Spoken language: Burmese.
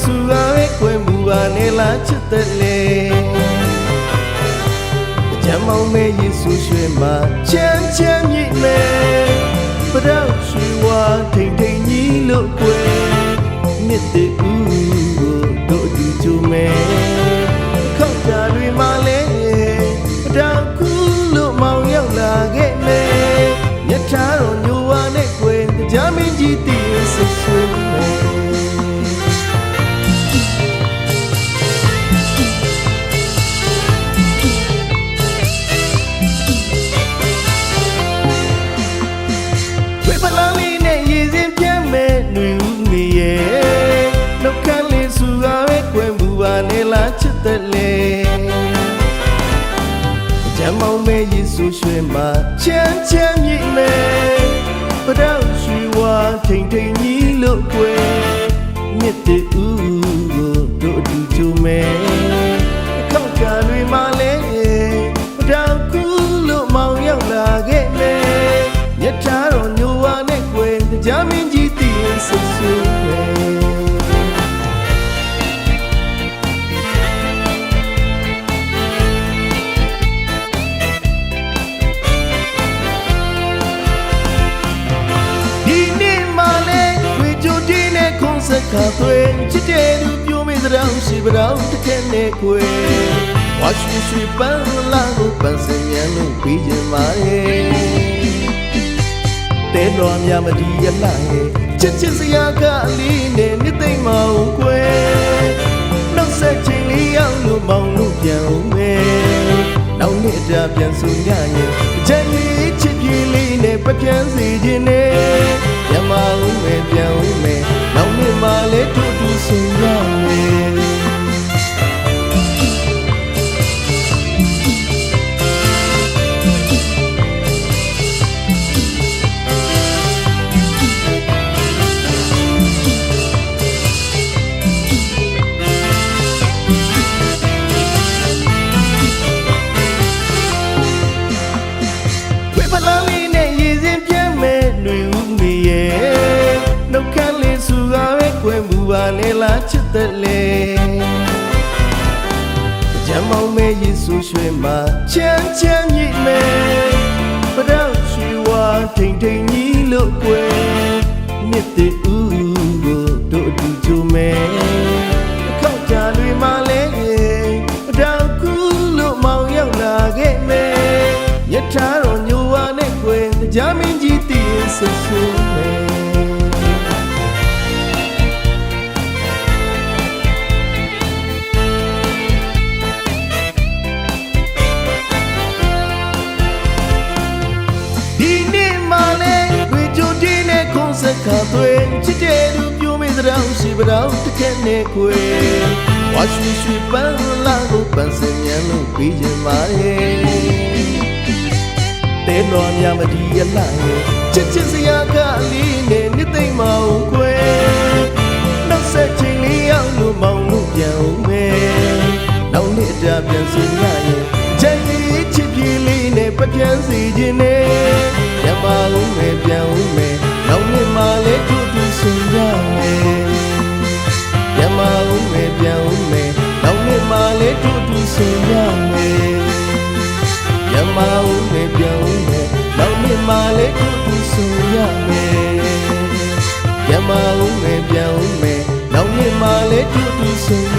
စုကပဲခွင့်မှုပါနေလားချစ်တဲ့လေကြမ်းမောင်မဲယေစုရွှေမှာချမ်းချမ်းမြည်မဲပရောက်ရွှေဝါထိန်ထိန်ကြီးလို့ကွယ်မြစ်တဲ့ဦးတို့အတူကြိုမဲခောက်ကြတွေမှာလဲပရောက်ကူလို့မောင်ရောက်လာခဲ့မဲမြတ်ထားတော်ညိုဝါနဲ့ကွယ်ကြားမင်းကြီးတည်ဆွဆွဲမဲနေလားချစ်တဲ့လေကြမ်းမောင်မဲယေစုရွှေမှာချမ်းချမ်းမြည်မဲပရောက်ရွှေဝါထိန်ထိန်ကြီးလို့ကွယ်မြစ်တဲ့ဦးတို့အတူကြိုမဲခောက်ကြတွေမှာလဲပရောက်ကူလို့မောင်ရောက်လာခဲ့မဲမြတ်ထားတော်ညိုဝါနဲ့ကွယ်ကြားမင်းကြီးတည်ဆွဆွဲမဲခါသွေးချစ်တဲ့သူပြိုးမိသတောင်ရှိပတောင်တစ်ခက်နဲ့ခွေဝါရွှေရွှေပန်းလာကိုပန်းစင်မြန်လို့ပြီးချင်ပါရဲ့တဲတော်များမဒီရလာရဲ့ချစ်ချစ်စရာကအလေးနဲ့နှစ်သိမ့်မအောင်ခွေနောက်ဆက်ချင်းလေးရောက်လို့မောင်လို့ပြန်ဦးမယ်နောက်နှစ်တာပြန်ဆုံရရင်ချစ်လေးချစ်ပြေးလေးနဲ့ပပြန်စီခြင်းနဲ့ညမဦးမယ်ပြန်ဦးမယ်နောက်နှစ်မှလည်းတူတူဆုံရမယ်ပါနေလားချစ်တဲ့လေကြမ်းမောင်မဲယေစုရွှေမှာချမ်းချမ်းမြည်မဲပရောက်ရွှေဝါထိန်ထိန်ကြီးလို့ကွယ်မြစ်တဲ့ဦးတို့အတူကြိုမဲခောက်ကြတွေမှာလဲပရောက်ကူလို့မောင်ရောက်လာခဲ့မဲမြတ်ထားတော်ညိုဝါနဲ့ကွယ်ကြားမင်းကြီးတည်ဆွဆွဲမဲခါသွေးချစ်တဲ့သူပြိုးမိသတောင်ရှိပတောင်တစ်ခက်နဲ့ခွေဝါရွှေရွှေပန်းလာကိုပန်းစင်မြန်လို့ပြီးချင်ပါရဲ့တဲတော်များမဒီရလာရဲ့ချစ်ချစ်စရာကအလေးနဲ့နှစ်သိမ့်မအောင်ခွေနောက်ဆက်ချင်းလေးရောက်လို့မောင်လို့ပြန်ဦးမယ်နောက်နှစ်တာပြန်ဆုံရရဲ့ချစ်လေးချစ်ပြေးလေးနဲ့ပပြန်စီခြင်းနဲ့ညမဦးမယ်ပြန်ဦးမယ်နောက်နှစ်မှလည်းတူတူဆုံရမယ်ညမဦးမယ်ပြန်ဦးမယ်နောက်နှစ်မှလည်းတူတူဆုံရမယ်ညမဦးမယ်ပြန်ဦးမယ်နောက်နှစ်မှလည်းတူတူဆုံရမယ်ညမဦးမယ်ပြန်ဦးမယ်နောက်နှစ်မှလည်းတူတူဆုံရ